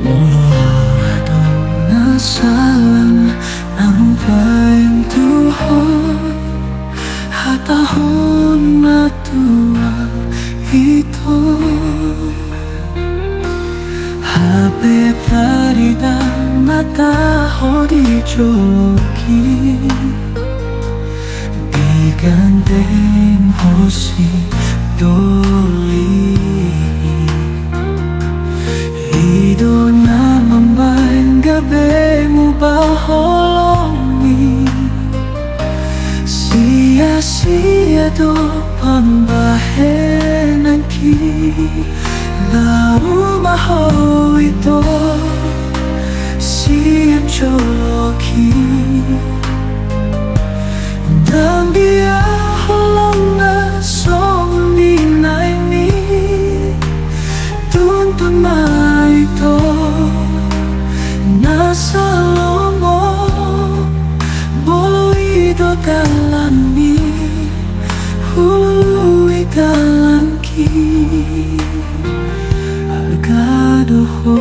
Moloado na salang ng bayan Tuhon Hatahon na tuwang ito Habe parida mataho di joki Bigandeng hoshi doli Ido na mambaing gabi mo baholongi Siya do pambahenan ki Laumaho ito Siya joloki Dambia holong na song ninay ni Tuntun ito Nasa lomo Boloido dalam mi Hului dalam ki Agado ho